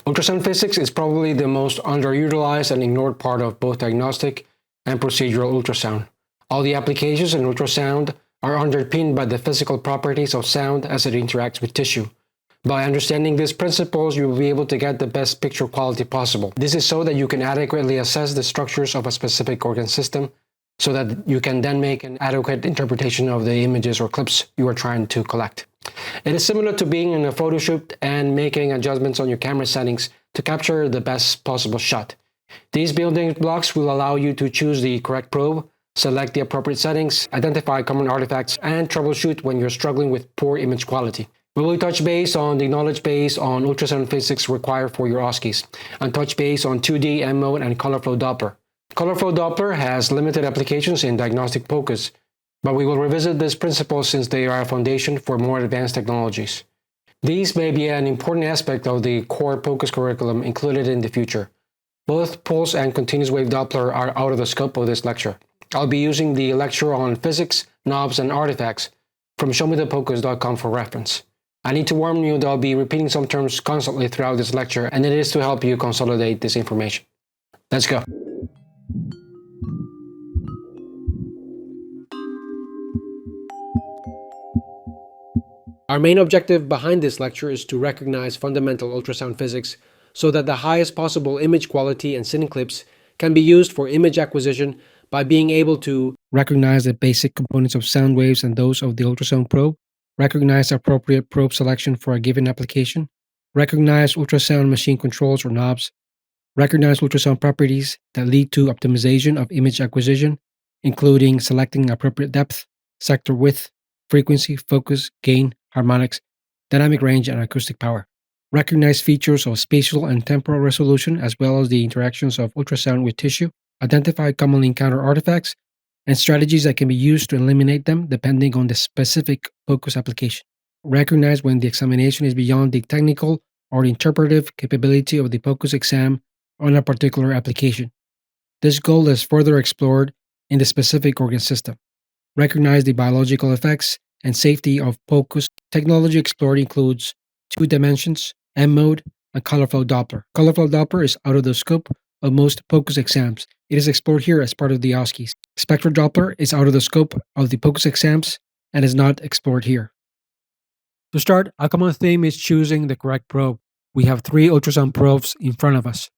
Ultrasound physics is probably the most underutilized and ignored part of both diagnostic and procedural ultrasound. All the applications in ultrasound are underpinned by the physical properties of sound as it interacts with tissue. By understanding these principles, you will be able to get the best picture quality possible. This is so that you can adequately assess the structures of a specific organ system, so that you can then make an adequate interpretation of the images or clips you are trying to collect. It is similar to being in a photo shoot and making adjustments on your camera settings to capture the best possible shot. These building blocks will allow you to choose the correct probe, select the appropriate settings, identify common artifacts, and troubleshoot when you're struggling with poor image quality. We will touch base on the knowledge base on ultrasound physics required for your OSCEs, and touch base on 2D, M-mode, and Color Flow Doppler. Color Flow Doppler has limited applications in diagnostic focus, but we will revisit these principles since they are a foundation for more advanced technologies. These may be an important aspect of the core focus curriculum included in the future. Both pulse and continuous wave Doppler are out of the scope of this lecture. I'll be using the lecture on physics, knobs, and artifacts from showmethefocus.com for reference. I need to warn you that I'll be repeating some terms constantly throughout this lecture, and it is to help you consolidate this information. Let's go. Our main objective behind this lecture is to recognize fundamental ultrasound physics so that the highest possible image quality and scene clips can be used for image acquisition by being able to recognize the basic components of sound waves and those of the ultrasound probe, recognize appropriate probe selection for a given application, recognize ultrasound machine controls or knobs, recognize ultrasound properties that lead to optimization of image acquisition, including selecting appropriate depth, sector width, frequency, focus, gain, harmonics, dynamic range, and acoustic power. Recognize features of spatial and temporal resolution as well as the interactions of ultrasound with tissue, identify commonly encountered artifacts, and strategies that can be used to eliminate them depending on the specific focus application. Recognize when the examination is beyond the technical or interpretive capability of the focus exam on a particular application. This goal is further explored in the specific organ system. Recognize the biological effects and safety of focus. Technology explored includes 2 dimensions, M-mode, and Color Flow Doppler. Color Flow Doppler is out of the scope of most focus exams. It is explored here as part of the OSCEs. Spectral Doppler is out of the scope of the focus exams and is not explored here. To start, a common theme is choosing the correct probe. We have 3 ultrasound probes in front of us.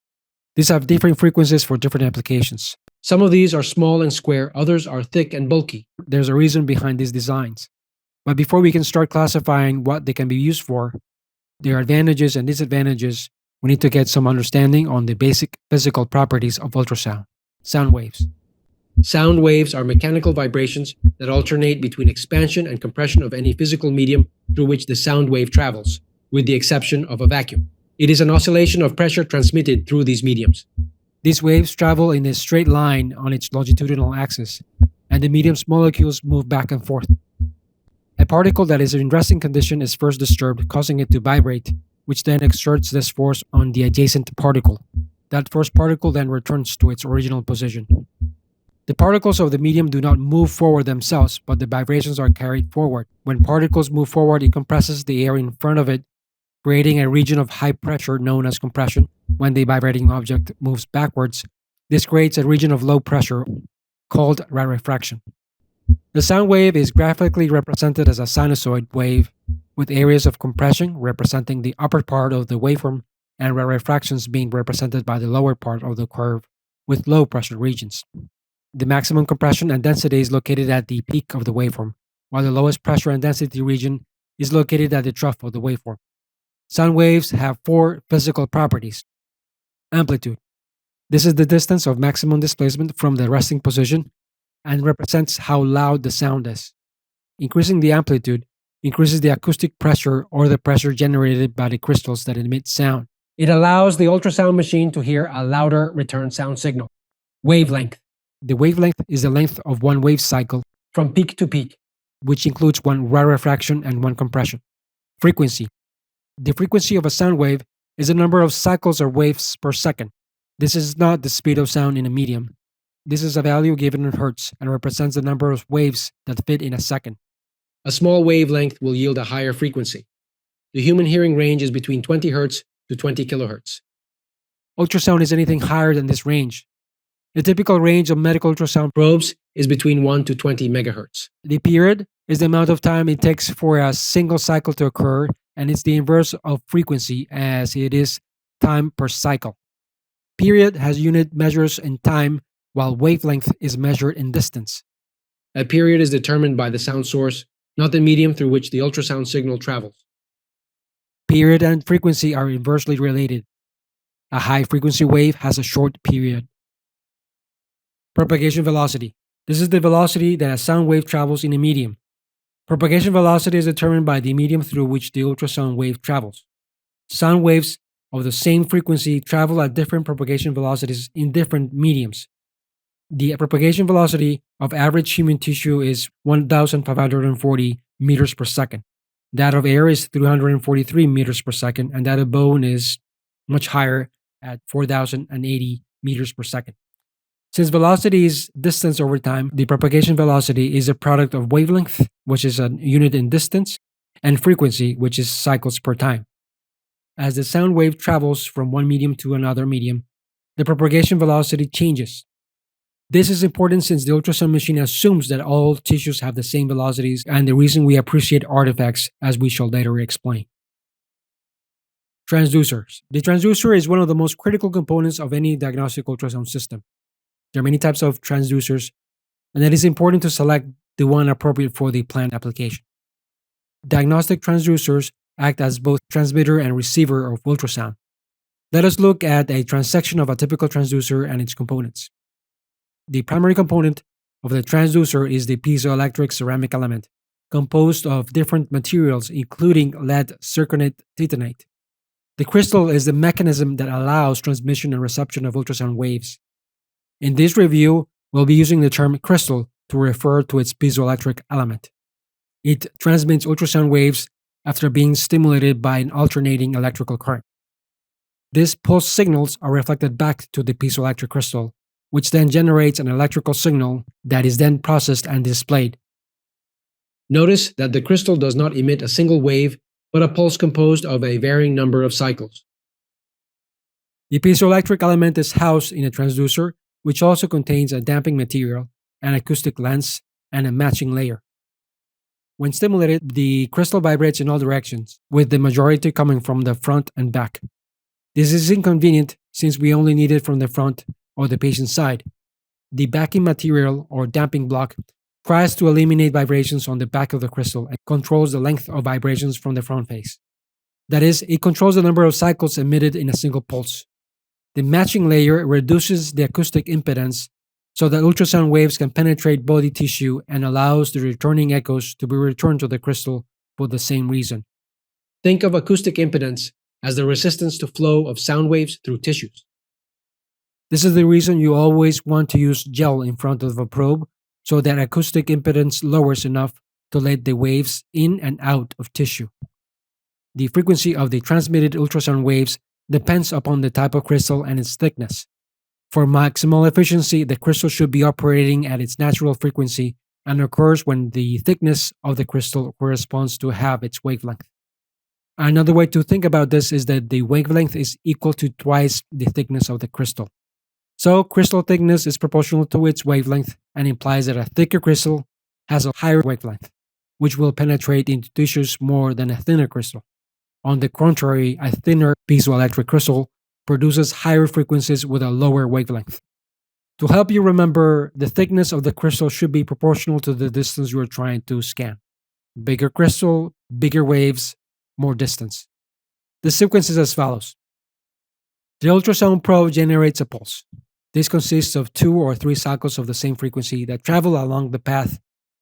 These have different frequencies for different applications. Some of these are small and square, others are thick and bulky. There's a reason behind these designs. But before we can start classifying what they can be used for, their advantages and disadvantages, we need to get some understanding on the basic physical properties of ultrasound. Sound waves. Sound waves are mechanical vibrations that alternate between expansion and compression of any physical medium through which the sound wave travels, with the exception of a vacuum. It is an oscillation of pressure transmitted through these mediums. These waves travel in a straight line on its longitudinal axis, and the medium's molecules move back and forth. A particle that is in resting condition is first disturbed, causing it to vibrate, which then exerts this force on the adjacent particle. That first particle then returns to its original position. The particles of the medium do not move forward themselves, but the vibrations are carried forward. When particles move forward, it compresses the air in front of it, creating a region of high pressure known as compression. When the vibrating object moves backwards, this creates a region of low pressure called rarefaction. The sound wave is graphically represented as a sinusoid wave, with areas of compression representing the upper part of the waveform and rarefactions being represented by the lower part of the curve, with low pressure regions. The maximum compression and density is located at the peak of the waveform, while the lowest pressure and density region is located at the trough of the waveform. Sound waves have 4 physical properties. Amplitude. This is the distance of maximum displacement from the resting position and represents how loud the sound is. Increasing the amplitude increases the acoustic pressure or the pressure generated by the crystals that emit sound. It allows the ultrasound machine to hear a louder return sound signal. Wavelength. The wavelength is the length of one wave cycle from peak to peak, which includes one rarefaction and one compression. Frequency. The frequency of a sound wave is the number of cycles or waves per second. This is not the speed of sound in a medium. This is a value given in hertz and represents the number of waves that fit in a second. A small wavelength will yield a higher frequency. The human hearing range is between 20 Hz to 20 kilohertz. Ultrasound is anything higher than this range. The typical range of medical ultrasound Probes is between 1 to 20 megahertz. The period is the amount of time it takes for a single cycle to occur, and it's the inverse of frequency as it is time per cycle. Period has unit measures in time, while wavelength is measured in distance. A period is determined by the sound source, not the medium through which the ultrasound signal travels. Period and frequency are inversely related. A high frequency wave has a short period. Propagation velocity. This is the velocity that a sound wave travels in a medium. Propagation velocity is determined by the medium through which the ultrasound wave travels. Sound waves of the same frequency travel at different propagation velocities in different mediums. The propagation velocity of average human tissue is 1,540 meters per second. That of air is 343 meters per second, and that of bone is much higher at 4,080 meters per second. Since velocity is distance over time, the propagation velocity is a product of wavelength, which is a unit in distance, and frequency, which is cycles per time. As the sound wave travels from one medium to another medium, the propagation velocity changes. This is important since the ultrasound machine assumes that all tissues have the same velocities, and the reason we appreciate artifacts, as we shall later explain. Transducers. The transducer is one of the most critical components of any diagnostic ultrasound system. There are many types of transducers, and it is important to select the one appropriate for the planned application. Diagnostic transducers act as both transmitter and receiver of ultrasound. Let us look at a transection of a typical transducer and its components. The primary component of the transducer is the piezoelectric ceramic element, composed of different materials including lead zirconate titanate. The crystal is the mechanism that allows transmission and reception of ultrasound waves. In this review, we'll be using the term crystal to refer to its piezoelectric element. It transmits ultrasound waves after being stimulated by an alternating electrical current. These pulse signals are reflected back to the piezoelectric crystal, which then generates an electrical signal that is then processed and displayed. Notice that the crystal does not emit a single wave, but a pulse composed of a varying number of cycles. The piezoelectric element is housed in a transducer, which also contains a damping material, an acoustic lens, and a matching layer. When stimulated, the crystal vibrates in all directions, with the majority coming from the front and back. This is inconvenient since we only need it from the front or the patient's side. The backing material or damping block tries to eliminate vibrations on the back of the crystal and controls the length of vibrations from the front face. That is, it controls the number of cycles emitted in a single pulse. The matching layer reduces the acoustic impedance so that ultrasound waves can penetrate body tissue and allows the returning echoes to be returned to the crystal for the same reason. Think of acoustic impedance as the resistance to flow of sound waves through tissues. This is the reason you always want to use gel in front of a probe so that acoustic impedance lowers enough to let the waves in and out of tissue. The frequency of the transmitted ultrasound waves depends upon the type of crystal and its thickness. For maximal efficiency, the crystal should be operating at its natural frequency and occurs when the thickness of the crystal corresponds to half its wavelength. Another way to think about this is that the wavelength is equal to twice the thickness of the crystal. So, crystal thickness is proportional to its wavelength and implies that a thicker crystal has a higher wavelength, which will penetrate into tissues more than a thinner crystal. On the contrary, a thinner piezoelectric crystal produces higher frequencies with a lower wavelength. To help you remember, the thickness of the crystal should be proportional to the distance you are trying to scan. Bigger crystal, bigger waves, more distance. The sequence is as follows. The ultrasound probe generates a pulse. This consists of 2 or 3 cycles of the same frequency that travel along the path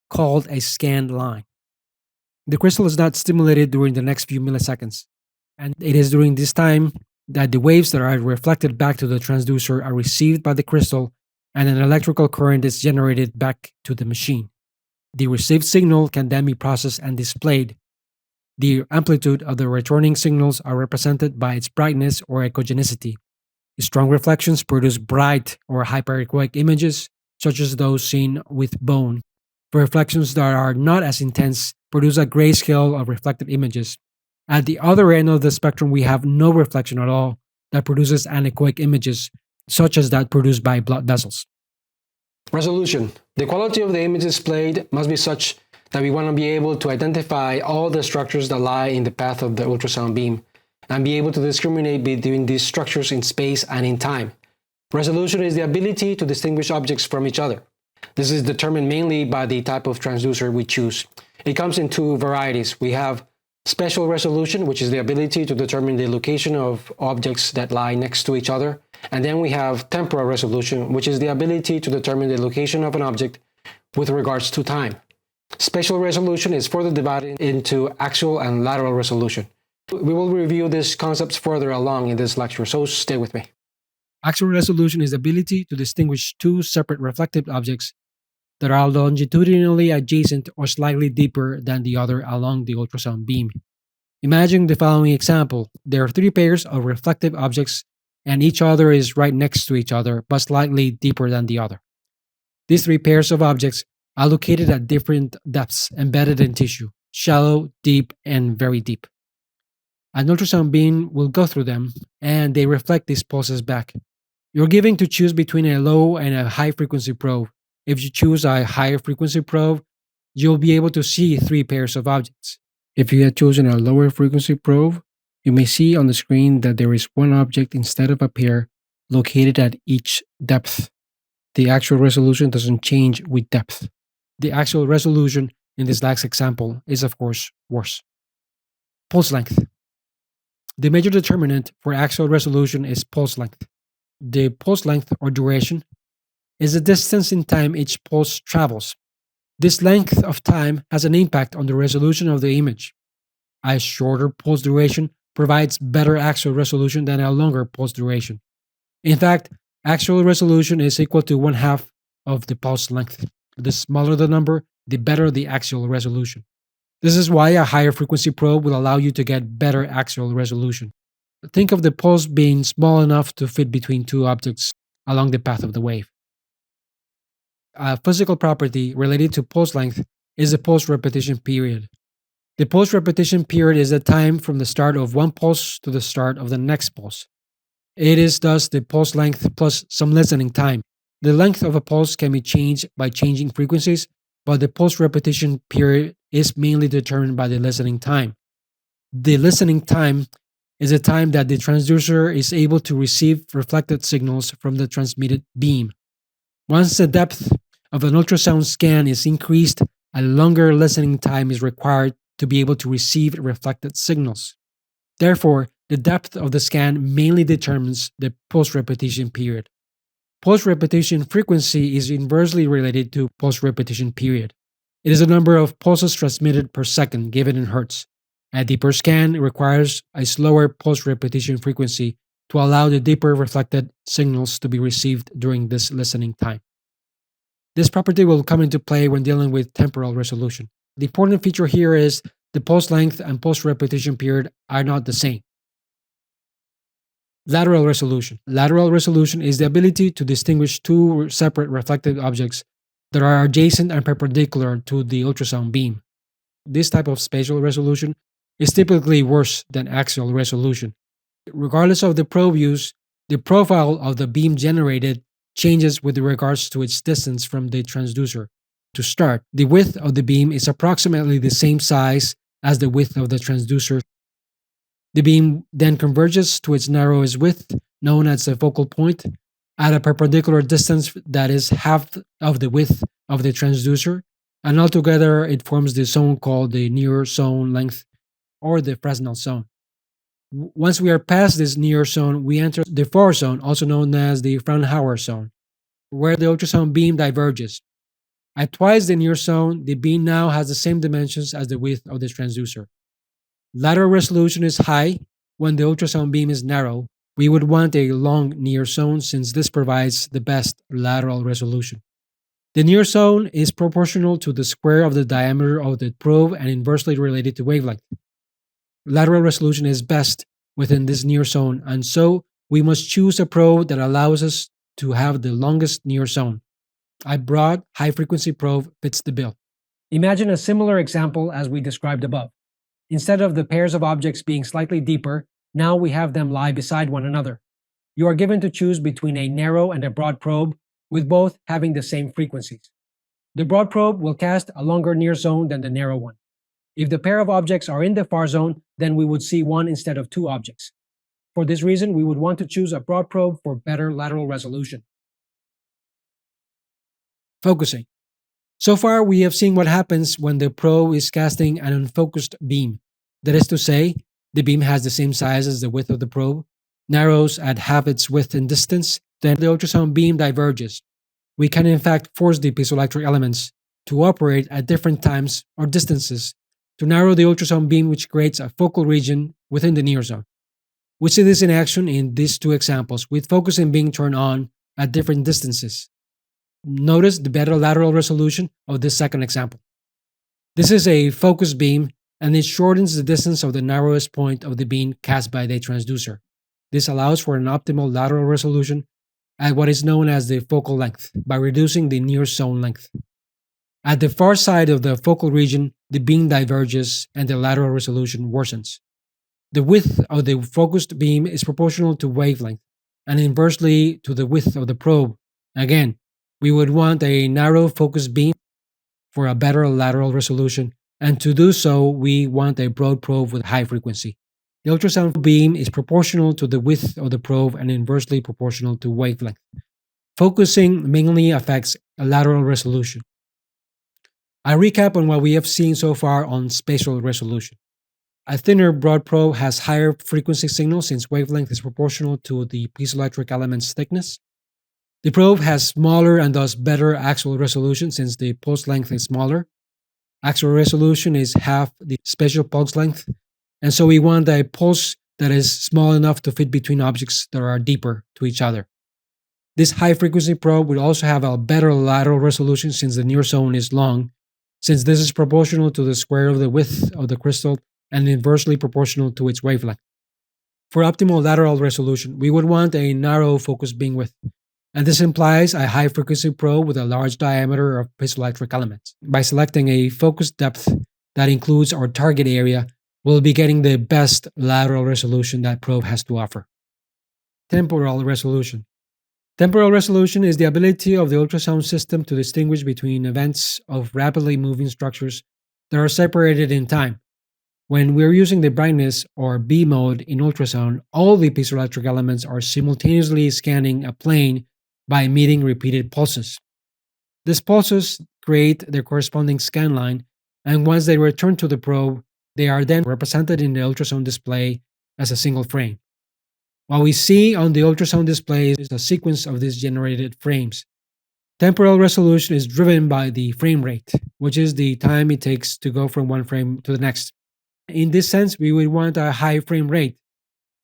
called a scanned line. The crystal is not stimulated during the next few milliseconds, and it is during this time that the waves that are reflected back to the transducer are received by the crystal and an electrical current is generated back to the machine. The received signal can then be processed and displayed. The amplitude of the returning signals are represented by its brightness or echogenicity. Strong reflections produce bright or hyperechoic images, such as those seen with bone. For reflections that are not as intense, produce a grayscale of reflected images, At the other end of the spectrum, we have no reflection at all that produces anechoic images, such as that produced by blood vessels. Resolution. The quality of the image displayed must be such that we want to be able to identify all the structures that lie in the path of the ultrasound beam and be able to discriminate between these structures in space and in time. Resolution is the ability to distinguish objects from each other. This is determined mainly by the type of transducer we choose. It comes in two varieties. We have spatial resolution, which is the ability to determine the location of objects that lie next to each other. And then we have temporal resolution, which is the ability to determine the location of an object with regards to time. Spatial resolution is further divided into axial and lateral resolution. We will review these concepts further along in this lecture, so stay with me. Axial resolution is the ability to distinguish two separate reflective objects that are longitudinally adjacent or slightly deeper than the other along the ultrasound beam. Imagine the following example. There are three pairs of reflective objects, and each other is right next to each other, but slightly deeper than the other. These three pairs of objects are located at different depths embedded in tissue: shallow, deep, and very deep. An ultrasound beam will go through them, and they reflect these pulses back. You're given to choose between a low and a high frequency probe. If you choose a higher frequency probe, you'll be able to see three pairs of objects. If you had chosen a lower frequency probe, you may see on the screen that there is one object instead of a pair located at each depth. The actual resolution doesn't change with depth. The actual resolution in this last example is, of course, worse. Pulse length. The major determinant for axial resolution is pulse length. The pulse length, or duration, is the distance in time each pulse travels. This length of time has an impact on the resolution of the image. A shorter pulse duration provides better axial resolution than a longer pulse duration. In fact, axial resolution is equal to 1/2 of the pulse length. The smaller the number, the better the axial resolution. This is why a higher frequency probe will allow you to get better axial resolution. Think of the pulse being small enough to fit between two objects along the path of the wave. A physical property related to pulse length is the pulse repetition period. The pulse repetition period is the time from the start of one pulse to the start of the next pulse. It is thus the pulse length plus some listening time. The length of a pulse can be changed by changing frequencies, but the pulse repetition period is mainly determined by the listening time. The listening time is the time that the transducer is able to receive reflected signals from the transmitted beam. Once the depth of an ultrasound scan is increased, a longer listening time is required to be able to receive reflected signals. Therefore, the depth of the scan mainly determines the pulse repetition period. Pulse repetition frequency is inversely related to pulse repetition period. It is the number of pulses transmitted per second given in hertz. A deeper scan requires a slower pulse repetition frequency to allow the deeper reflected signals to be received during this listening time. This property will come into play when dealing with temporal resolution. The important feature here is the pulse length and pulse repetition period are not the same. Lateral resolution. Lateral resolution is the ability to distinguish two separate reflected objects that are adjacent and perpendicular to the ultrasound beam. This type of spatial resolution is typically worse than axial resolution. Regardless of the probe used, the profile of the beam generated changes with regards to its distance from the transducer. To start, the width of the beam is approximately the same size as the width of the transducer. The beam then converges to its narrowest width, known as the focal point, at a perpendicular distance that is half of the width of the transducer, and altogether it forms the zone called the near zone length, or the Fresnel zone. Once we are past this near zone, we enter the far zone, also known as the Fraunhofer zone, where the ultrasound beam diverges. At twice the near zone, the beam now has the same dimensions as the width of the transducer. Lateral resolution is high when the ultrasound beam is narrow. We would want a long near zone since this provides the best lateral resolution. The near zone is proportional to the square of the diameter of the probe and inversely related to wavelength. Lateral resolution is best within this near zone, and so we must choose a probe that allows us to have the longest near zone. A broad, high-frequency probe fits the bill. Imagine a similar example as we described above. Instead of the pairs of objects being slightly deeper, now we have them lie beside one another. You are given to choose between a narrow and a broad probe, with both having the same frequencies. The broad probe will cast a longer near zone than the narrow one. If the pair of objects are in the far zone, then we would see one instead of two objects. For this reason, we would want to choose a broad probe for better lateral resolution. Focusing. So far, we have seen what happens when the probe is casting an unfocused beam. That is to say, the beam has the same size as the width of the probe, narrows at half its width and distance, then the ultrasound beam diverges. We can in fact force the piezoelectric elements to operate at different times or distances to narrow the ultrasound beam, which creates a focal region within the near zone. We see this in action in these two examples, with focusing being turned on at different distances. Notice the better lateral resolution of this second example. This is a focus beam, and it shortens the distance of the narrowest point of the beam cast by the transducer. This allows for an optimal lateral resolution at what is known as the focal length by reducing the near zone length. At the far side of the focal region, the beam diverges and the lateral resolution worsens. The width of the focused beam is proportional to wavelength and inversely to the width of the probe. Again, we would want a narrow focus beam for a better lateral resolution, and to do so, we want a broad probe with high frequency. The ultrasound beam is proportional to the width of the probe and inversely proportional to wavelength. Focusing mainly affects lateral resolution. I recap on what we have seen so far on spatial resolution. A thinner broad probe has higher frequency signal since wavelength is proportional to the piezoelectric element's thickness. The probe has smaller and thus better axial resolution since the pulse length is smaller. Axial resolution is half the spatial pulse length, and so we want a pulse that is small enough to fit between objects that are deeper to each other. This high frequency probe would also have a better lateral resolution since the near zone is long, since this is proportional to the square of the width of the crystal and inversely proportional to its wavelength. For optimal lateral resolution, we would want a narrow focus beam width, and this implies a high frequency probe with a large diameter of piezoelectric elements. By selecting a focus depth that includes our target area, we'll be getting the best lateral resolution that probe has to offer. Temporal resolution. Temporal resolution is the ability of the ultrasound system to distinguish between events of rapidly moving structures that are separated in time. When we're using the brightness or B mode in ultrasound, all the piezoelectric elements are simultaneously scanning a plane by emitting repeated pulses. These pulses create their corresponding scan line, and once they return to the probe, they are then represented in the ultrasound display as a single frame. What we see on the ultrasound display is a sequence of these generated frames. Temporal resolution is driven by the frame rate, which is the time it takes to go from one frame to the next. In this sense, we would want a high frame rate.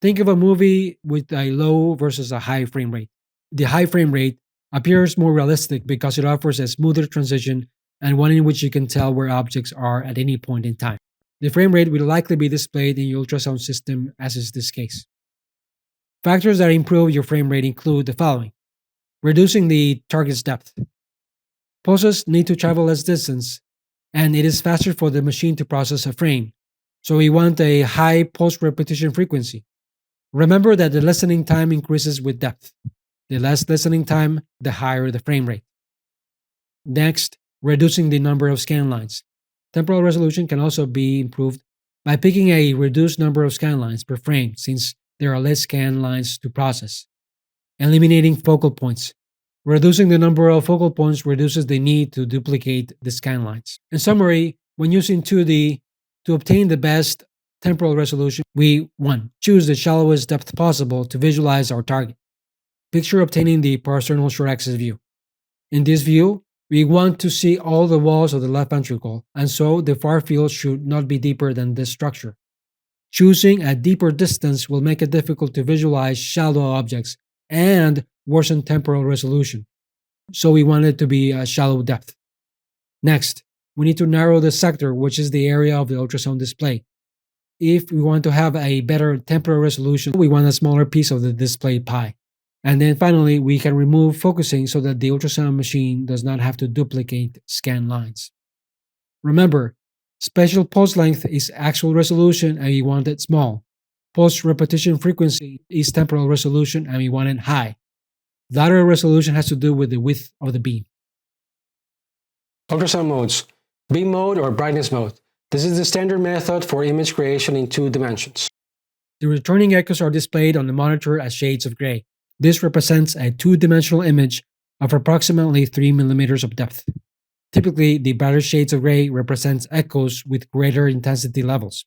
Think of a movie with a low versus a high frame rate. The high frame rate appears more realistic because it offers a smoother transition and one in which you can tell where objects are at any point in time. The frame rate will likely be displayed in your ultrasound system, as is this case. Factors that improve your frame rate include the following: reducing the target's depth. Pulses need to travel less distance, and it is faster for the machine to process a frame, so we want a high pulse repetition frequency. Remember that the listening time increases with depth. The less listening time, the higher the frame rate. Next, reducing the number of scan lines. Temporal resolution can also be improved by picking a reduced number of scan lines per frame, since there are less scan lines to process. Eliminating focal points. Reducing the number of focal points reduces the need to duplicate the scan lines. In summary, when using 2D, to obtain the best temporal resolution, we 1. Choose the shallowest depth possible to visualize our target. Picture obtaining the parasternal short axis view. In this view, we want to see all the walls of the left ventricle, and so the far field should not be deeper than this structure. Choosing a deeper distance will make it difficult to visualize shallow objects and worsen temporal resolution, so we want it to be a shallow depth. Next, we need to narrow the sector, which is the area of the ultrasound display. If we want to have a better temporal resolution, we want a smaller piece of the display pie. And then finally, we can remove focusing so that the ultrasound machine does not have to duplicate scan lines. Remember, Spatial pulse length is actual resolution and we want it small. Pulse repetition frequency is temporal resolution and we want it high. Lateral resolution has to do with the width of the beam. Ultrasound modes. Beam mode or brightness mode. This is the standard method for image creation in 2 dimensions. The returning echoes are displayed on the monitor as shades of gray. This represents a 2-dimensional image of approximately 3 millimeters of depth. Typically, the brighter shades of gray represents echoes with greater intensity levels.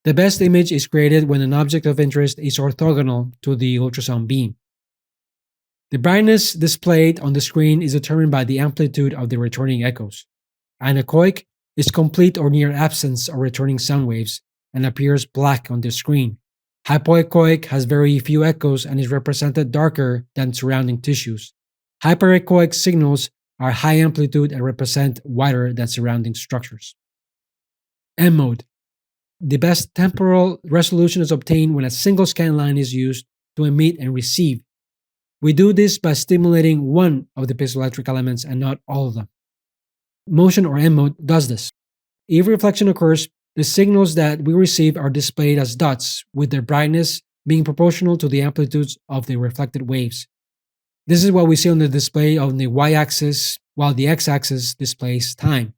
The best image is created when an object of interest is orthogonal to the ultrasound beam. The brightness displayed on the screen is determined by the amplitude of the returning echoes. Anechoic is complete or near absence of returning sound waves and appears black on the screen. Hypoechoic has very few echoes and is represented darker than surrounding tissues. Hyperechoic signals are high amplitude and represent wider than surrounding structures. M mode. The best temporal resolution is obtained when a single scan line is used to emit and receive. We do this by stimulating one of the piezoelectric elements and not all of them. Motion or M mode does this. If reflection occurs, the signals that we receive are displayed as dots, with their brightness being proportional to the amplitudes of the reflected waves. This is what we see on the display on the y-axis, while the x-axis displays time.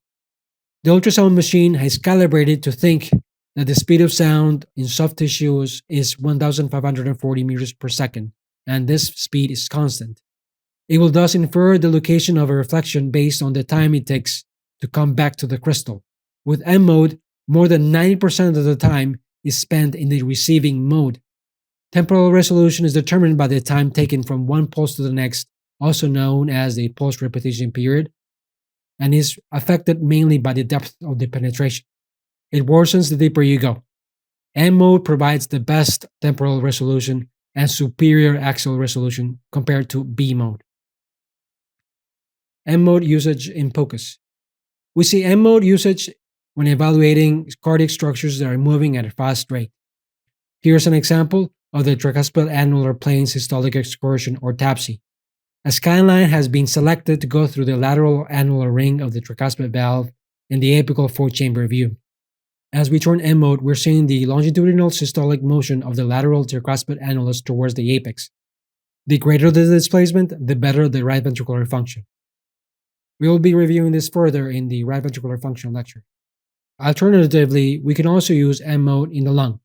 The ultrasound machine is calibrated to think that the speed of sound in soft tissues is 1,540 meters per second, and this speed is constant. It will thus infer the location of a reflection based on the time it takes to come back to the crystal. With M mode, more than 90% of the time is spent in the receiving mode. Temporal resolution is determined by the time taken from one pulse to the next, also known as the pulse repetition period, and is affected mainly by the depth of the penetration. It worsens the deeper you go. M mode provides the best temporal resolution and superior axial resolution compared to B mode. M mode usage in POCUS. We see M mode usage when evaluating cardiac structures that are moving at a fast rate. Here's an example of the tricuspid annular plane systolic excursion or TAPSE. A scanline has been selected to go through the lateral annular ring of the tricuspid valve in the apical 4-chamber view. As we turn M mode, we're seeing the longitudinal systolic motion of the lateral tricuspid annulus towards the apex. The greater the displacement, the better the right ventricular function. We will be reviewing this further in the right ventricular function lecture. Alternatively, we can also use M mode in the lung.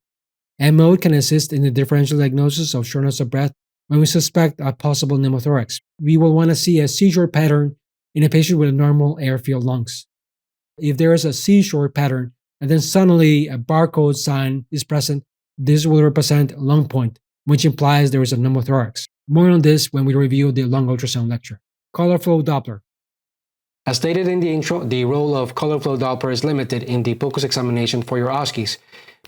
M mode can assist in the differential diagnosis of shortness of breath when we suspect a possible pneumothorax. We will want to see a seizure pattern in a patient with normal air-filled lungs. If there is a seizure pattern and then suddenly a barcode sign is present, this will represent lung point, which implies there is a pneumothorax. More on this when we review the lung ultrasound lecture. Color Flow Doppler. As stated in the intro, the role of color flow Doppler is limited in the POCUS examination for your OSCEs.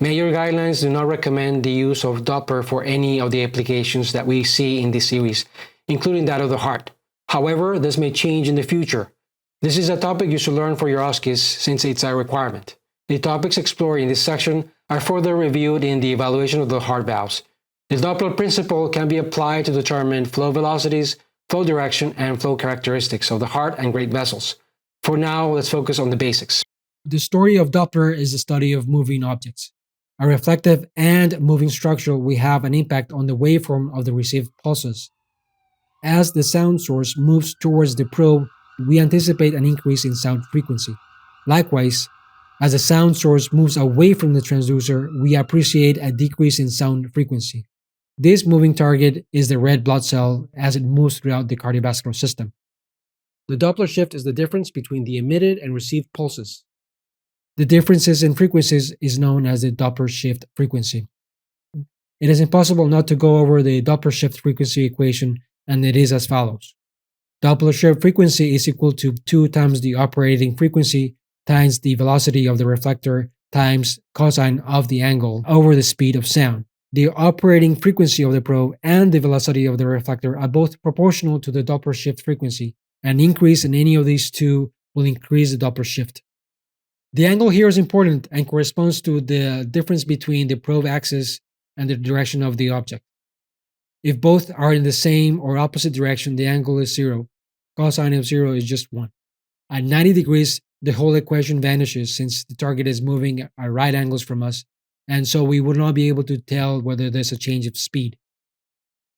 Major guidelines do not recommend the use of Doppler for any of the applications that we see in this series, including that of the heart. However, this may change in the future. This is a topic you should learn for your OSCEs since it's a requirement. The topics explored in this section are further reviewed in the evaluation of the heart valves. The Doppler principle can be applied to determine flow velocities, flow direction, and flow characteristics of the heart and great vessels. For now, let's focus on the basics. The story of Doppler is the study of moving objects. A reflective and moving structure will have an impact on the waveform of the received pulses. As the sound source moves towards the probe, we anticipate an increase in sound frequency. Likewise, as the sound source moves away from the transducer, we appreciate a decrease in sound frequency. This moving target is the red blood cell as it moves throughout the cardiovascular system. The Doppler shift is the difference between the emitted and received pulses. The differences in frequencies is known as the Doppler shift frequency. It is impossible not to go over the Doppler shift frequency equation, and it is as follows. Doppler shift frequency is equal to 2 times the operating frequency times the velocity of the reflector times cosine of the angle over the speed of sound. The operating frequency of the probe and the velocity of the reflector are both proportional to the Doppler shift frequency. An increase in any of these two will increase the Doppler shift. The angle here is important and corresponds to the difference between the probe axis and the direction of the object. If both are in the same or opposite direction, the angle is 0. Cosine of 0 is just 1. At 90 degrees, the whole equation vanishes since the target is moving at right angles from us, and so we would not be able to tell whether there's a change of speed.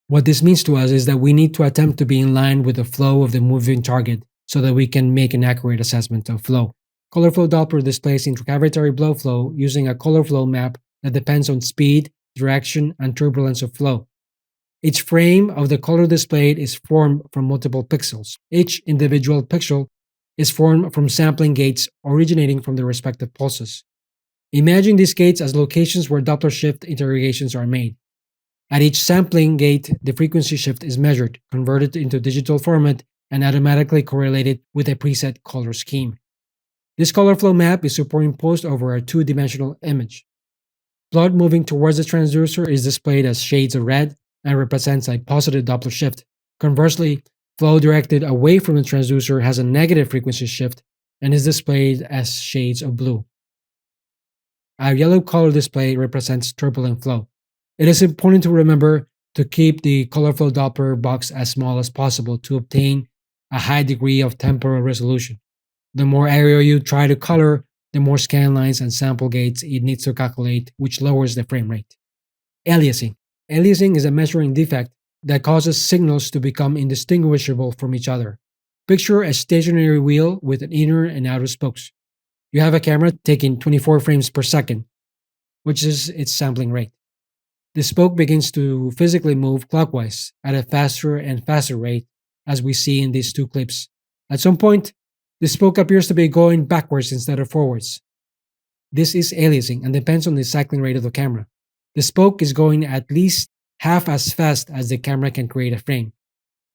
What this means to us is that we need to attempt to be in line with the flow of the moving target so that we can make an accurate assessment of flow. Color Flow Doppler displays intercavitary blood flow using a color flow map that depends on speed, direction, and turbulence of flow. Each frame of the color displayed is formed from multiple pixels. Each individual pixel is formed from sampling gates originating from the respective pulses. Imagine these gates as locations where Doppler shift interrogations are made. At each sampling gate, the frequency shift is measured, converted into digital format, and automatically correlated with a preset color scheme. This color flow map is superimposed over a two-dimensional image. Blood moving towards the transducer is displayed as shades of red and represents a positive Doppler shift. Conversely, flow directed away from the transducer has a negative frequency shift and is displayed as shades of blue. A yellow color display represents turbulent flow. It is important to remember to keep the color flow Doppler box as small as possible to obtain a high degree of temporal resolution. The more area you try to color, the more scan lines and sample gates it needs to calculate, which lowers the frame rate. Aliasing. Aliasing is a measuring defect that causes signals to become indistinguishable from each other. Picture a stationary wheel with an inner and outer spokes. You have a camera taking 24 frames per second, which is its sampling rate. The spoke begins to physically move clockwise at a faster and faster rate, as we see in these two clips. At some point, the spoke appears to be going backwards instead of forwards. This is aliasing and depends on the cycling rate of the camera. The spoke is going at least half as fast as the camera can create a frame.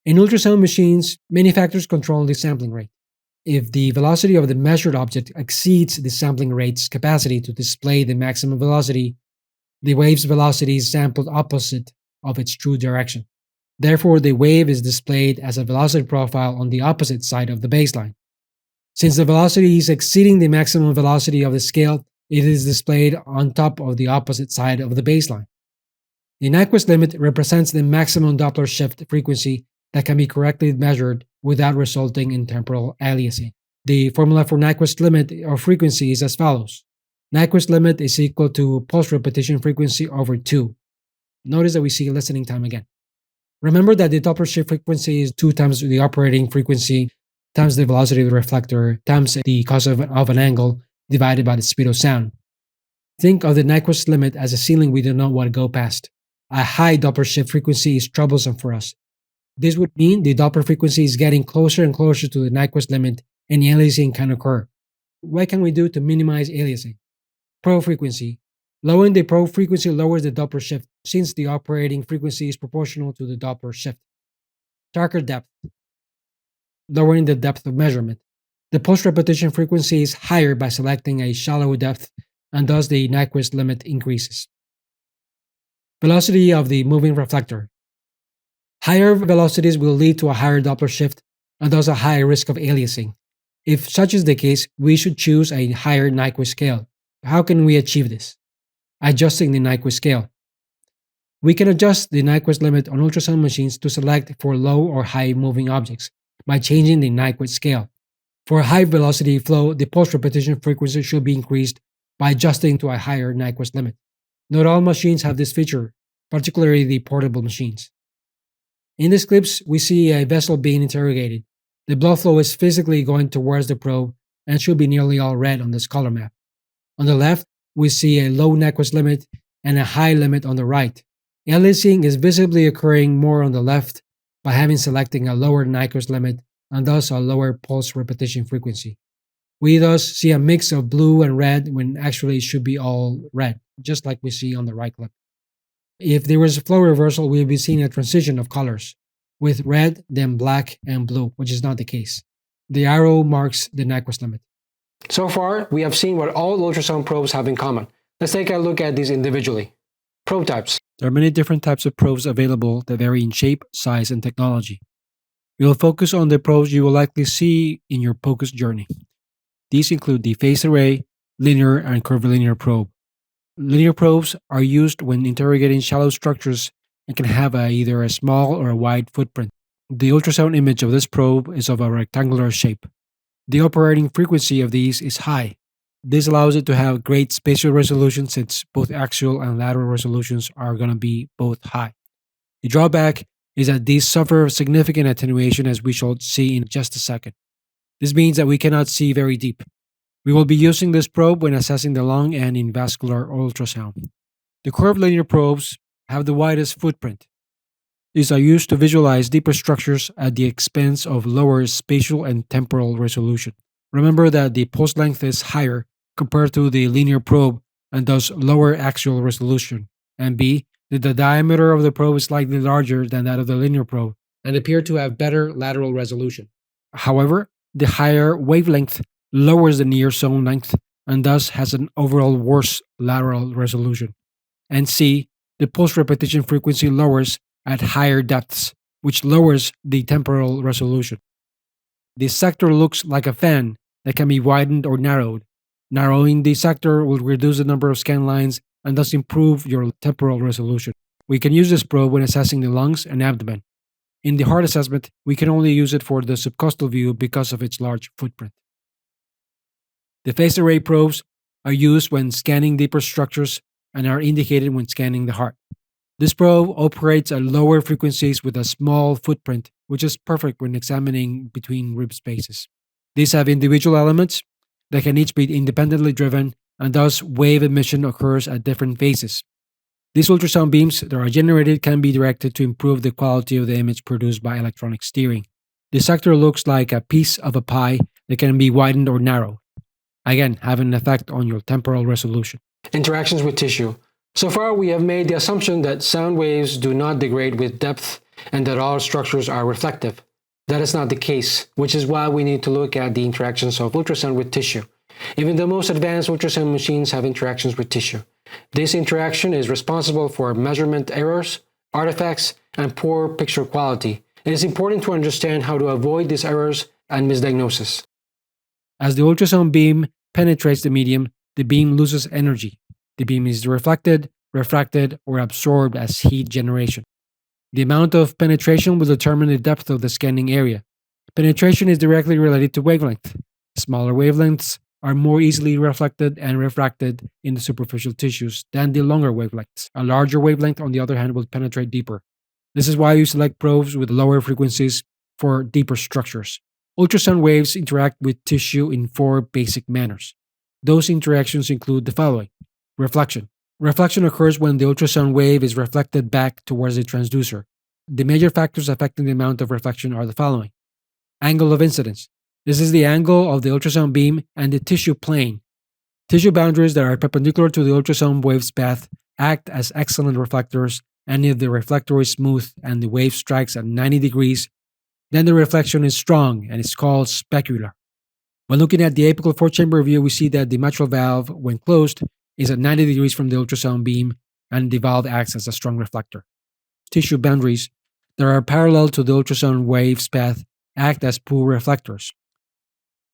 In ultrasound machines, many factors control the sampling rate. If the velocity of the measured object exceeds the sampling rate's capacity to display the maximum velocity, the wave's velocity is sampled opposite of its true direction. Therefore, the wave is displayed as a velocity profile on the opposite side of the baseline. Since the velocity is exceeding the maximum velocity of the scale, it is displayed on top of the opposite side of the baseline. The Nyquist limit represents the maximum Doppler shift frequency that can be correctly measured without resulting in temporal aliasing. The formula for Nyquist limit of frequency is as follows. Nyquist limit is equal to pulse repetition frequency over 2. Notice that we see listening time again. Remember that the Doppler shift frequency is 2 times the operating frequency times the velocity of the reflector times the cos of an angle divided by the speed of sound. Think of the Nyquist limit as a ceiling we do not want to go past. A high Doppler shift frequency is troublesome for us. This would mean the Doppler frequency is getting closer and closer to the Nyquist limit and aliasing can occur. What can we do to minimize aliasing? Probe frequency. Lowering the probe frequency lowers the Doppler shift since the operating frequency is proportional to the Doppler shift. Darker depth. Lowering the depth of measurement. The pulse repetition frequency is higher by selecting a shallow depth and thus the Nyquist limit increases. Velocity of the moving reflector. Higher velocities will lead to a higher Doppler shift and thus a higher risk of aliasing. If such is the case, we should choose a higher Nyquist scale. How can we achieve this? Adjusting the Nyquist scale. We can adjust the Nyquist limit on ultrasound machines to select for low or high moving objects by changing the Nyquist scale. For high velocity flow, the pulse repetition frequency should be increased by adjusting to a higher Nyquist limit. Not all machines have this feature, particularly the portable machines. In these clips, we see a vessel being interrogated. The blood flow is physically going towards the probe and should be nearly all red on this color map. On the left, we see a low Nyquist limit and a high limit on the right. Aliasing is visibly occurring more on the left by having selecting a lower Nyquist limit and thus a lower pulse repetition frequency. We thus see a mix of blue and red when actually it should be all red, just like we see on the right clip. If there was a flow reversal, we would be seeing a transition of colors, with red, then black, and blue, which is not the case. The arrow marks the Nyquist limit. So far, we have seen what all ultrasound probes have in common. Let's take a look at these individually. Probe types. There are many different types of probes available that vary in shape, size, and technology. We will focus on the probes you will likely see in your POCUS journey. These include the phased array, linear, and curvilinear probe. Linear probes are used when interrogating shallow structures and can have either a small or a wide footprint. The ultrasound image of this probe is of a rectangular shape. The operating frequency of these is high. This allows it to have great spatial resolution since both axial and lateral resolutions are going to be both high. The drawback is that these suffer significant attenuation, as we shall see in just a second. This means that we cannot see very deep. We will be using this probe when assessing the lung and in vascular ultrasound. The curvilinear probes have the widest footprint. These are used to visualize deeper structures at the expense of lower spatial and temporal resolution. Remember that the pulse length is higher compared to the linear probe and thus lower axial resolution. And B, that the diameter of the probe is slightly larger than that of the linear probe and appear to have better lateral resolution. However, the higher wavelength lowers the near zone length and thus has an overall worse lateral resolution. And C, the pulse repetition frequency lowers at higher depths, which lowers the temporal resolution. The sector looks like a fan that can be widened or narrowed. Narrowing the sector will reduce the number of scan lines and thus improve your temporal resolution. We can use this probe when assessing the lungs and abdomen. In the heart assessment, we can only use it for the subcostal view because of its large footprint. The phase array probes are used when scanning deeper structures and are indicated when scanning the heart. This probe operates at lower frequencies with a small footprint, which is perfect when examining between rib spaces. These have individual elements that can each be independently driven, and thus wave emission occurs at different phases. These ultrasound beams that are generated can be directed to improve the quality of the image produced by electronic steering. The sector looks like a piece of a pie that can be widened or narrowed, again having an effect on your temporal resolution. Interactions with tissue. So far, we have made the assumption that sound waves do not degrade with depth and that all structures are reflective. That is not the case, which is why we need to look at the interactions of ultrasound with tissue. Even the most advanced ultrasound machines have interactions with tissue. This interaction is responsible for measurement errors, artifacts, and poor picture quality. It is important to understand how to avoid these errors and misdiagnosis. As the ultrasound beam penetrates the medium, the beam loses energy. The beam is reflected, refracted, or absorbed as heat generation. The amount of penetration will determine the depth of the scanning area. Penetration is directly related to wavelength. Smaller wavelengths are more easily reflected and refracted in the superficial tissues than the longer wavelengths. A larger wavelength, on the other hand, will penetrate deeper. This is why you select probes with lower frequencies for deeper structures. Ultrasound waves interact with tissue in four basic manners. Those interactions include the following. Reflection. Reflection occurs when the ultrasound wave is reflected back towards the transducer. The major factors affecting the amount of reflection are the following. Angle of incidence. This is the angle of the ultrasound beam and the tissue plane. Tissue boundaries that are perpendicular to the ultrasound wave's path act as excellent reflectors, and if the reflector is smooth and the wave strikes at 90 degrees, then the reflection is strong and is called specular. When looking at the apical four-chamber view, we see that the mitral valve, when closed, is at 90 degrees from the ultrasound beam, and the valve acts as a strong reflector. Tissue boundaries that are parallel to the ultrasound wave's path act as poor reflectors.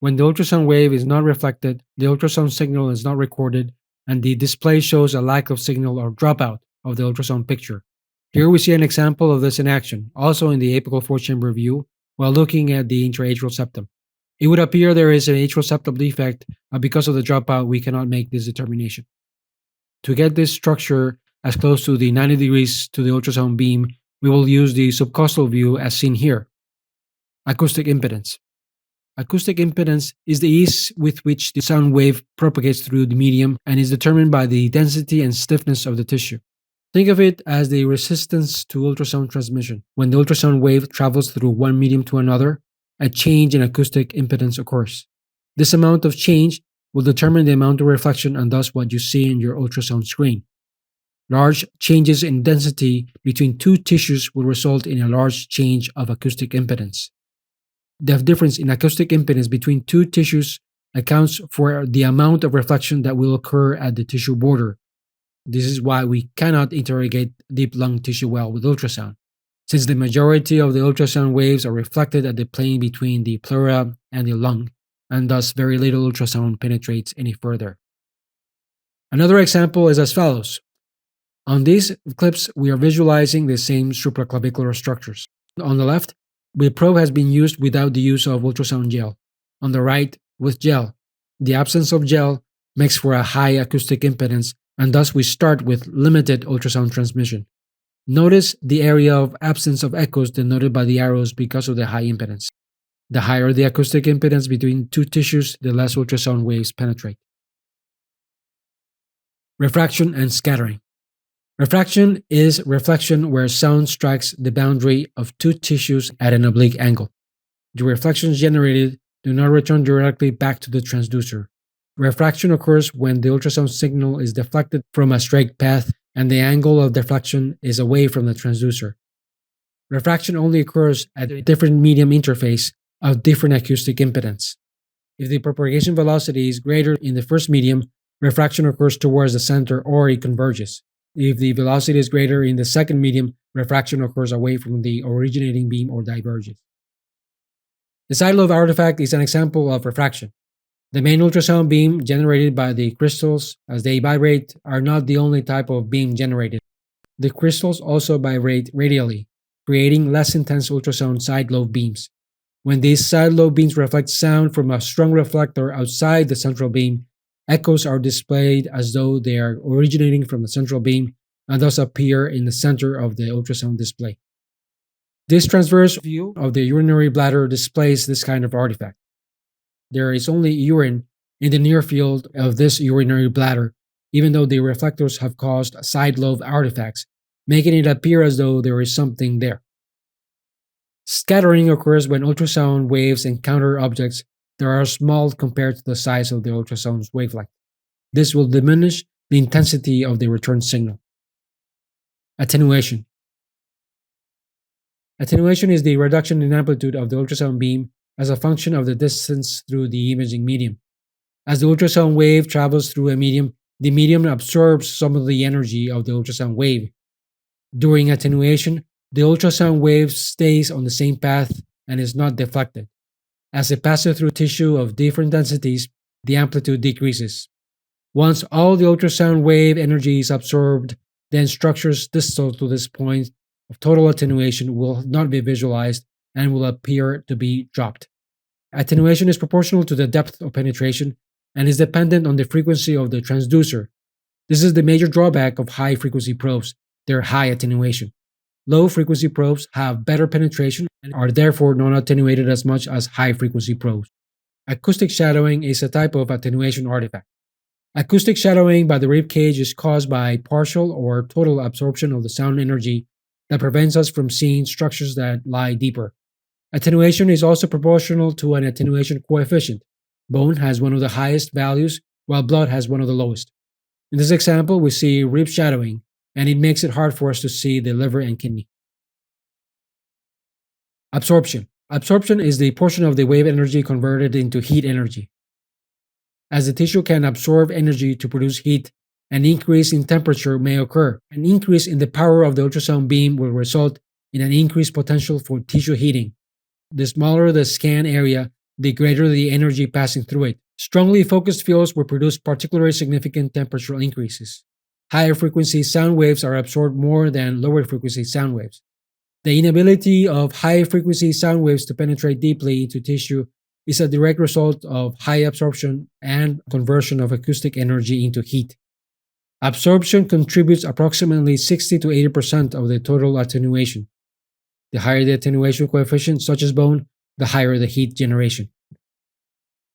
When the ultrasound wave is not reflected, the ultrasound signal is not recorded, and the display shows a lack of signal or dropout of the ultrasound picture. Here we see an example of this in action, also in the apical four-chamber view, while looking at the intraatrial septum. It would appear there is an atrial septal defect, but because of the dropout, we cannot make this determination. To get this structure as close to the 90 degrees to the ultrasound beam, we will use the subcostal view as seen here. Acoustic impedance. Acoustic impedance is the ease with which the sound wave propagates through the medium and is determined by the density and stiffness of the tissue. Think of it as the resistance to ultrasound transmission. When the ultrasound wave travels through one medium to another, a change in acoustic impedance occurs. This amount of change will determine the amount of reflection and thus what you see in your ultrasound screen. Large changes in density between two tissues will result in a large change of acoustic impedance. The difference in acoustic impedance between two tissues accounts for the amount of reflection that will occur at the tissue border. This is why we cannot interrogate deep lung tissue well with ultrasound, since the majority of the ultrasound waves are reflected at the plane between the pleura and the lung, and thus very little ultrasound penetrates any further. Another example is as follows. On these clips, we are visualizing the same supraclavicular structures. On the left, the probe has been used without the use of ultrasound gel. On the right, with gel. The absence of gel makes for a high acoustic impedance, and thus we start with limited ultrasound transmission. Notice the area of absence of echoes denoted by the arrows because of the high impedance. The higher the acoustic impedance between two tissues, the less ultrasound waves penetrate. Refraction and scattering. Refraction is reflection where sound strikes the boundary of two tissues at an oblique angle. The reflections generated do not return directly back to the transducer. Refraction occurs when the ultrasound signal is deflected from a straight path and the angle of deflection is away from the transducer. Refraction only occurs at a different medium interface of different acoustic impedance. If the propagation velocity is greater in the first medium, refraction occurs towards the center or it converges. If the velocity is greater in the second medium, refraction occurs away from the originating beam or diverges. The side lobe artifact is an example of refraction. The main ultrasound beam generated by the crystals as they vibrate are not the only type of beam generated. The crystals also vibrate radially, creating less intense ultrasound side lobe beams. When these side lobe beams reflect sound from a strong reflector outside the central beam, echoes are displayed as though they are originating from the central beam and thus appear in the center of the ultrasound display. This transverse view of the urinary bladder displays this kind of artifact. There is only urine in the near field of this urinary bladder, even though the reflectors have caused side lobe artifacts, making it appear as though there is something there. Scattering occurs when ultrasound waves encounter objects that are small compared to the size of the ultrasound's wavelength. This will diminish the intensity of the return signal. Attenuation. Attenuation is the reduction in amplitude of the ultrasound beam as a function of the distance through the imaging medium. As the ultrasound wave travels through a medium, the medium absorbs some of the energy of the ultrasound wave. During attenuation, the ultrasound wave stays on the same path and is not deflected. As it passes through tissue of different densities, the amplitude decreases. Once all the ultrasound wave energy is absorbed, then structures distal to this point of total attenuation will not be visualized and will appear to be dropped. Attenuation is proportional to the depth of penetration and is dependent on the frequency of the transducer. This is the major drawback of high frequency probes, their high attenuation. Low frequency probes have better penetration and are therefore not attenuated as much as high frequency probes. Acoustic shadowing is a type of attenuation artifact. Acoustic shadowing by the rib cage is caused by partial or total absorption of the sound energy that prevents us from seeing structures that lie deeper. Attenuation is also proportional to an attenuation coefficient. Bone has one of the highest values, while blood has one of the lowest. In this example, we see rib shadowing, and it makes it hard for us to see the liver and kidney. Absorption. Absorption is the portion of the wave energy converted into heat energy. As the tissue can absorb energy to produce heat, an increase in temperature may occur. An increase in the power of the ultrasound beam will result in an increased potential for tissue heating. The smaller the scan area, the greater the energy passing through it. Strongly focused fields will produce particularly significant temperature increases. Higher frequency sound waves are absorbed more than lower frequency sound waves. The inability of high frequency sound waves to penetrate deeply into tissue is a direct result of high absorption and conversion of acoustic energy into heat. Absorption contributes approximately 60 to 80% of the total attenuation. The higher the attenuation coefficient, such as bone, the higher the heat generation.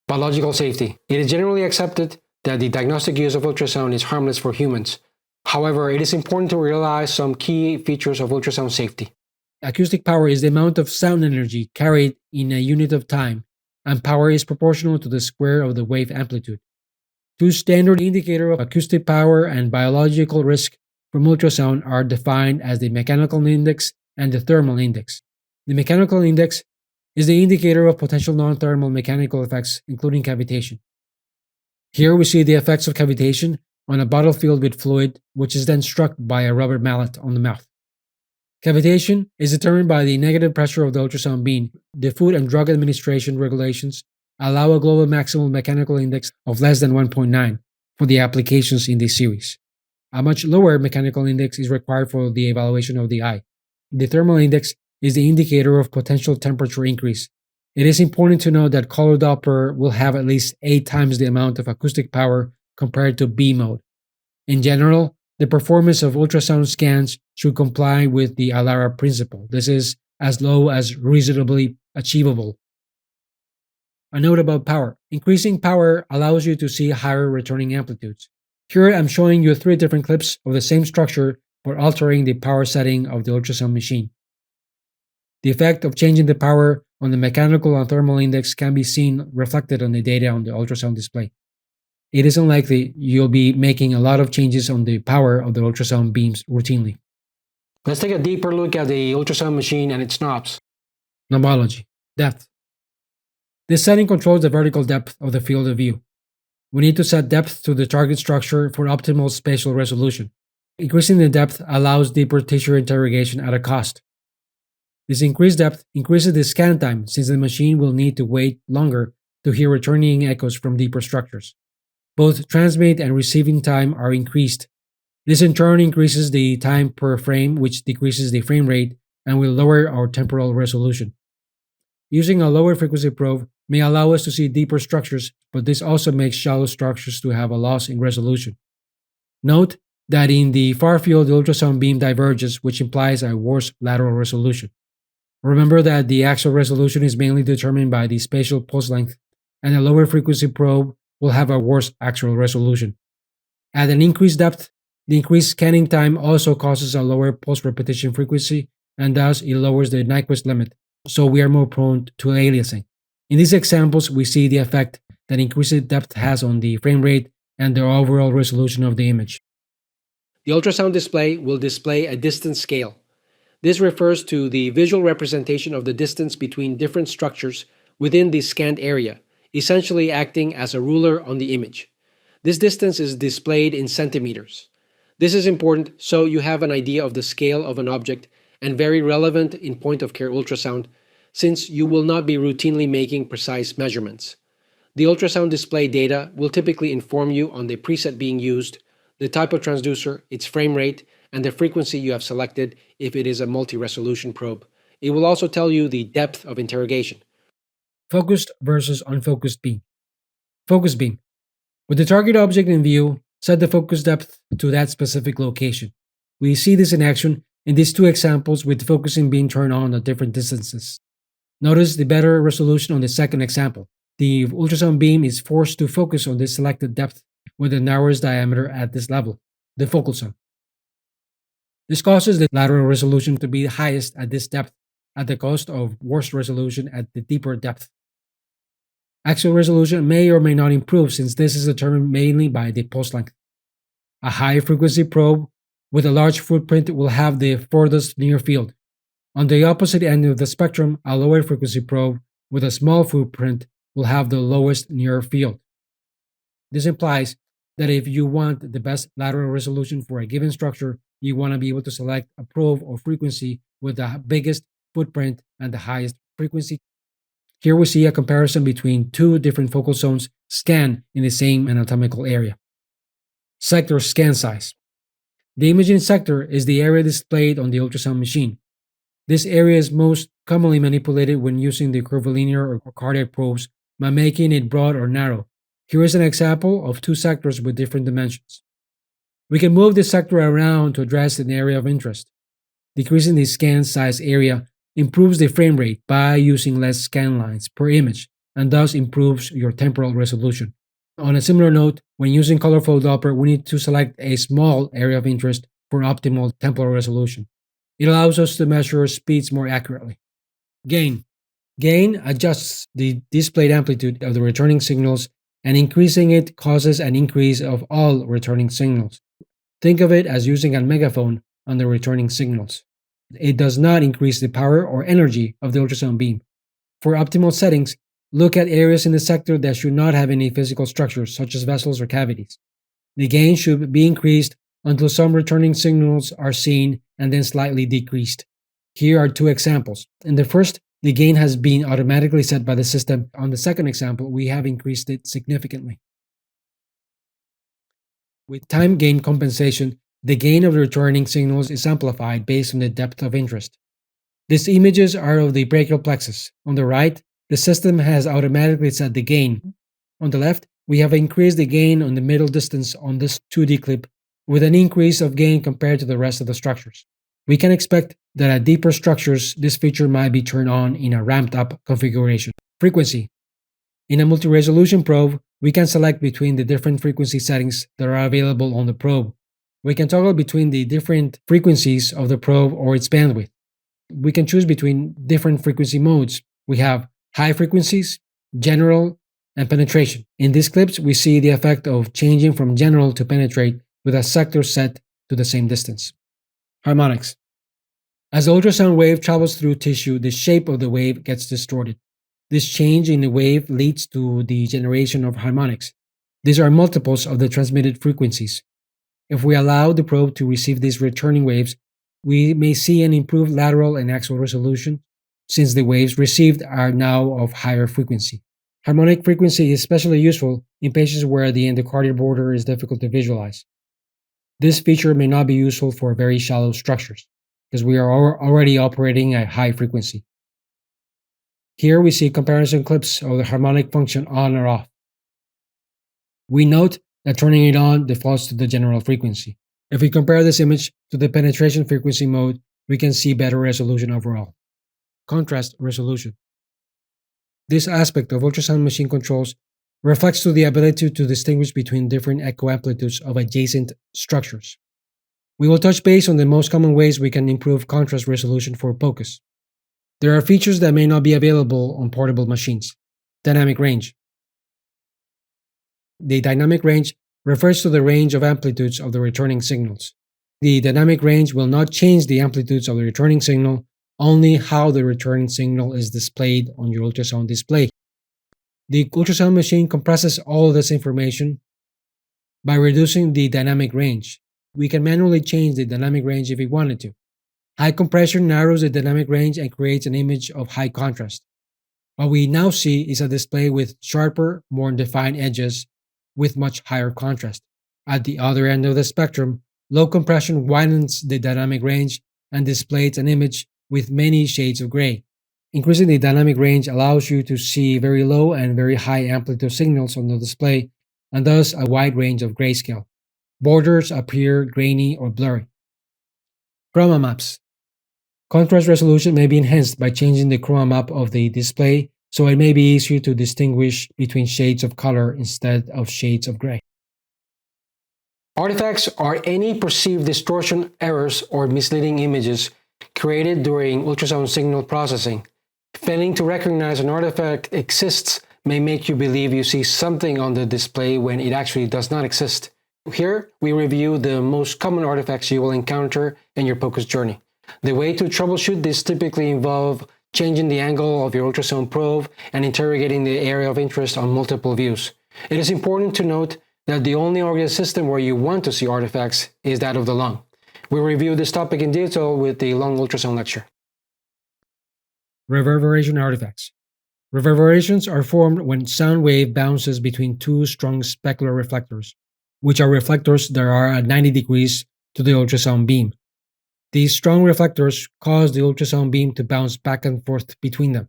Biological safety. It is generally accepted that the diagnostic use of ultrasound is harmless for humans. However, it is important to realize some key features of ultrasound safety. Acoustic power is the amount of sound energy carried in a unit of time, and power is proportional to the square of the wave amplitude. Two standard indicators of acoustic power and biological risk from ultrasound are defined as the mechanical index and the thermal index. The mechanical index is the indicator of potential non-thermal mechanical effects, including cavitation. Here we see the effects of cavitation on a bottle filled with fluid, which is then struck by a rubber mallet on the mouth. Cavitation is determined by the negative pressure of the ultrasound beam. The Food and Drug Administration regulations allow a global maximal mechanical index of less than 1.9 for the applications in this series. A much lower mechanical index is required for the evaluation of the eye. The thermal index is the indicator of potential temperature increase. It is important to note that color Doppler will have at least 8 times the amount of acoustic power compared to B mode. In general, the performance of ultrasound scans should comply with the ALARA principle. This is as low as reasonably achievable. A note about power. Increasing power allows you to see higher returning amplitudes. Here I'm showing you 3 different clips of the same structure but altering the power setting of the ultrasound machine. The effect of changing the power on the mechanical and thermal index can be seen reflected on the data on the ultrasound display. It is unlikely you'll be making a lot of changes on the power of the ultrasound beams routinely. Let's take a deeper look at the ultrasound machine and its knobs. Nomology. Depth. This setting controls the vertical depth of the field of view. We need to set depth to the target structure for optimal spatial resolution. Increasing the depth allows deeper tissue interrogation at a cost. This increased depth increases the scan time since the machine will need to wait longer to hear returning echoes from deeper structures. Both transmit and receiving time are increased. This in turn increases the time per frame, which decreases the frame rate and will lower our temporal resolution. Using a lower frequency probe may allow us to see deeper structures, but this also makes shallow structures to have a loss in resolution. Note that in the far field, the ultrasound beam diverges, which implies a worse lateral resolution. Remember that the axial resolution is mainly determined by the spatial pulse length, and a lower frequency probe will have a worse axial resolution. At an increased depth, the increased scanning time also causes a lower pulse repetition frequency, and thus it lowers the Nyquist limit, so we are more prone to aliasing. In these examples, we see the effect that increased depth has on the frame rate and the overall resolution of the image. The ultrasound display will display a distance scale. This refers to the visual representation of the distance between different structures within the scanned area, essentially acting as a ruler on the image. This distance is displayed in centimeters. This is important so you have an idea of the scale of an object and very relevant in point-of-care ultrasound since you will not be routinely making precise measurements. The ultrasound display data will typically inform you on the preset being used, the type of transducer, its frame rate, and the frequency you have selected if it is a multi-resolution probe. It will also tell you the depth of interrogation. Focused versus unfocused beam. Focus beam. With the target object in view, set the focus depth to that specific location. We see this in action in these 2 examples with focusing being turned on at different distances. Notice the better resolution on the second example. The ultrasound beam is forced to focus on this selected depth with the narrowest diameter at this level, the focal zone. This causes the lateral resolution to be highest at this depth at the cost of worse resolution at the deeper depth. Axial resolution may or may not improve since this is determined mainly by the pulse length. A high frequency probe with a large footprint will have the furthest near field. On the opposite end of the spectrum, a lower frequency probe with a small footprint will have the lowest near field. This implies that if you want the best lateral resolution for a given structure, you want to be able to select a probe or frequency with the biggest footprint and the highest frequency. Here we see a comparison between 2 different focal zones scanned in the same anatomical area. Sector scan size. The imaging sector is the area displayed on the ultrasound machine. This area is most commonly manipulated when using the curvilinear or cardiac probes by making it broad or narrow. Here is an example of 2 sectors with different dimensions. We can move this sector around to address an area of interest. Decreasing the scan size area improves the frame rate by using less scan lines per image and thus improves your temporal resolution. On a similar note, when using Color Flow Doppler, we need to select a small area of interest for optimal temporal resolution. It allows us to measure speeds more accurately. Gain. Gain adjusts the displayed amplitude of the returning signals, and increasing it causes an increase of all returning signals. Think of it as using a megaphone on the returning signals. It does not increase the power or energy of the ultrasound beam. For optimal settings, look at areas in the sector that should not have any physical structures, such as vessels or cavities. The gain should be increased until some returning signals are seen and then slightly decreased. Here are 2 examples. In the first, the gain has been automatically set by the system. On the second example, we have increased it significantly. With time gain compensation, the gain of the returning signals is amplified based on the depth of interest. These images are of the brachial plexus. On the right, the system has automatically set the gain. On the left, we have increased the gain on the middle distance on this 2D clip with an increase of gain compared to the rest of the structures. We can expect that at deeper structures, this feature might be turned on in a ramped up configuration. Frequency. In a multi-resolution probe, we can select between the different frequency settings that are available on the probe. We can toggle between the different frequencies of the probe or its bandwidth. We can choose between different frequency modes. We have high frequencies, general, and penetration. In these clips, we see the effect of changing from general to penetrate with a sector set to the same distance. Harmonics. As the ultrasound wave travels through tissue, the shape of the wave gets distorted. This change in the wave leads to the generation of harmonics. These are multiples of the transmitted frequencies. If we allow the probe to receive these returning waves, we may see an improved lateral and axial resolution since the waves received are now of higher frequency. Harmonic frequency is especially useful in patients where the endocardial border is difficult to visualize. This feature may not be useful for very shallow structures because we are already operating at high frequency. Here we see comparison clips of the harmonic function on or off. We note that turning it on defaults to the general frequency. If we compare this image to the penetration frequency mode, we can see better resolution overall. Contrast resolution. This aspect of ultrasound machine controls reflects to the ability to distinguish between different echo amplitudes of adjacent structures. We will touch base on the most common ways we can improve contrast resolution for POCUS. There are features that may not be available on portable machines. Dynamic range. The dynamic range refers to the range of amplitudes of the returning signals. The dynamic range will not change the amplitudes of the returning signal, only how the returning signal is displayed on your ultrasound display. The ultrasound machine compresses all of this information by reducing the dynamic range. We can manually change the dynamic range if we wanted to. High compression narrows the dynamic range and creates an image of high contrast. What we now see is a display with sharper, more defined edges with much higher contrast. At the other end of the spectrum, low compression widens the dynamic range and displays an image with many shades of gray. Increasing the dynamic range allows you to see very low and very high amplitude signals on the display and thus a wide range of grayscale. Borders appear grainy or blurry. Chroma maps. Contrast resolution may be enhanced by changing the chroma map of the display, so it may be easier to distinguish between shades of color instead of shades of gray. Artifacts are any perceived distortion, errors, or misleading images created during ultrasound signal processing. Failing to recognize an artifact exists may make you believe you see something on the display when it actually does not exist. Here, we review the most common artifacts you will encounter in your POCUS journey. The way to troubleshoot this typically involves changing the angle of your ultrasound probe and interrogating the area of interest on multiple views. It is important to note that the only organ system where you want to see artifacts is that of the lung. We'll review this topic in detail with the lung ultrasound lecture. Reverberation artifacts. Reverberations are formed when sound wave bounces between two strong specular reflectors, which are reflectors that are at 90 degrees to the ultrasound beam. These strong reflectors cause the ultrasound beam to bounce back and forth between them.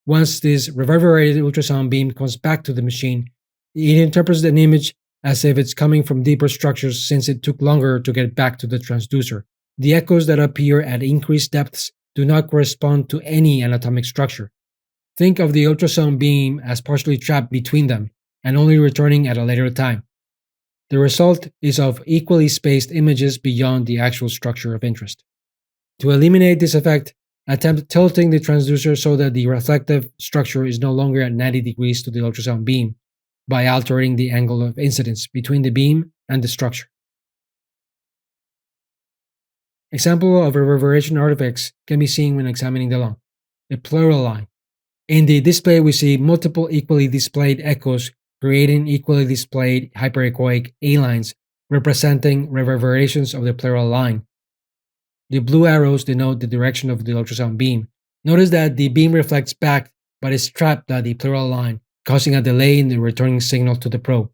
Once this reverberated ultrasound beam comes back to the machine, it interprets an image as if it's coming from deeper structures since it took longer to get back to the transducer. The echoes that appear at increased depths do not correspond to any anatomic structure. Think of the ultrasound beam as partially trapped between them and only returning at a later time. The result is of equally spaced images beyond the actual structure of interest. To eliminate this effect, attempt tilting the transducer so that the reflective structure is no longer at 90 degrees to the ultrasound beam by altering the angle of incidence between the beam and the structure. Example of reverberation artifacts can be seen when examining the lung. The pleural line. In the display, we see multiple equally displayed echoes creating equally displayed hyperechoic A-lines representing reverberations of the pleural line. The blue arrows denote the direction of the ultrasound beam. Notice that the beam reflects back but is trapped at the pleural line, causing a delay in the returning signal to the probe.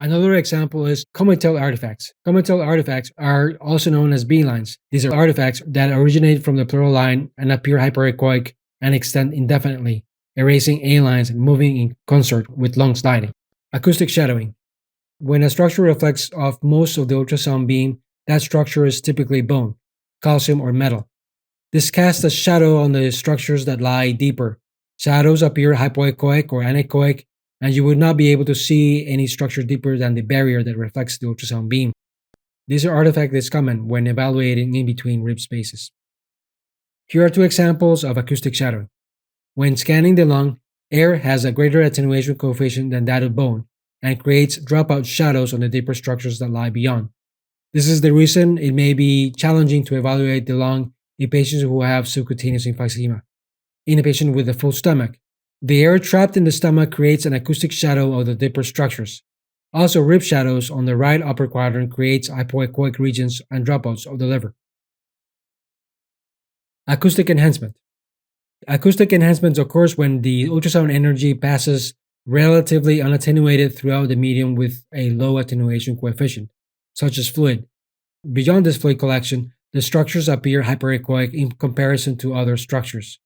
Another example is cometal artifacts. Cometal artifacts are also known as B-lines. These are artifacts that originate from the pleural line and appear hyperechoic and extend indefinitely. erasing A lines and moving in concert with lung sliding. Acoustic shadowing. When a structure reflects off most of the ultrasound beam, that structure is typically bone, calcium, or metal. This casts a shadow on the structures that lie deeper. Shadows appear hypoechoic or anechoic, and you would not be able to see any structure deeper than the barrier that reflects the ultrasound beam. This artifact is common when evaluating in between rib spaces. Here are two examples of acoustic shadowing. When scanning the lung, air has a greater attenuation coefficient than that of bone and creates dropout shadows on the deeper structures that lie beyond. This is the reason it may be challenging to evaluate the lung in patients who have subcutaneous emphysema. In a patient with a full stomach, the air trapped in the stomach creates an acoustic shadow of the deeper structures. Also, rib shadows on the right upper quadrant creates hypoechoic regions and dropouts of the liver. Acoustic enhancement. Acoustic enhancement occurs when the ultrasound energy passes relatively unattenuated throughout the medium with a low attenuation coefficient, such as fluid. Beyond this fluid collection, the structures appear hyperechoic in comparison to other structures.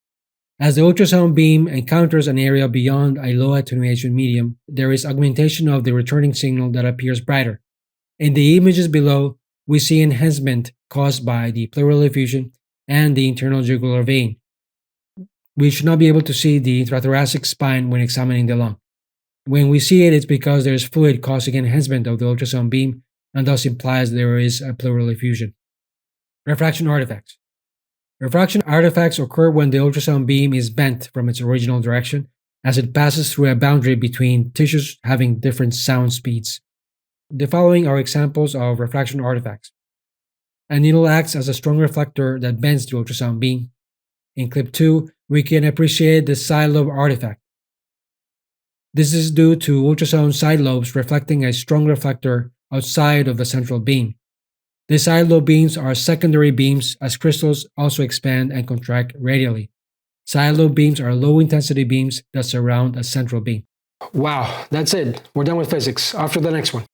As the ultrasound beam encounters an area beyond a low attenuation medium, there is augmentation of the returning signal that appears brighter. In the images below, we see enhancement caused by the pleural effusion and the internal jugular vein. We should not be able to see the intrathoracic spine when examining the lung. When we see it, it's because there is fluid causing enhancement of the ultrasound beam and thus implies there is a pleural effusion. Refraction artifacts. Refraction artifacts occur when the ultrasound beam is bent from its original direction as it passes through a boundary between tissues having different sound speeds. The following are examples of refraction artifacts. A needle acts as a strong reflector that bends the ultrasound beam. In clip 2, we can appreciate the side lobe artifact. This is due to ultrasound side lobes reflecting a strong reflector outside of the central beam. The side lobe beams are secondary beams as crystals also expand and contract radially. Side lobe beams are low intensity beams that surround a central beam. Wow, that's it. We're done with physics. Off to the next one.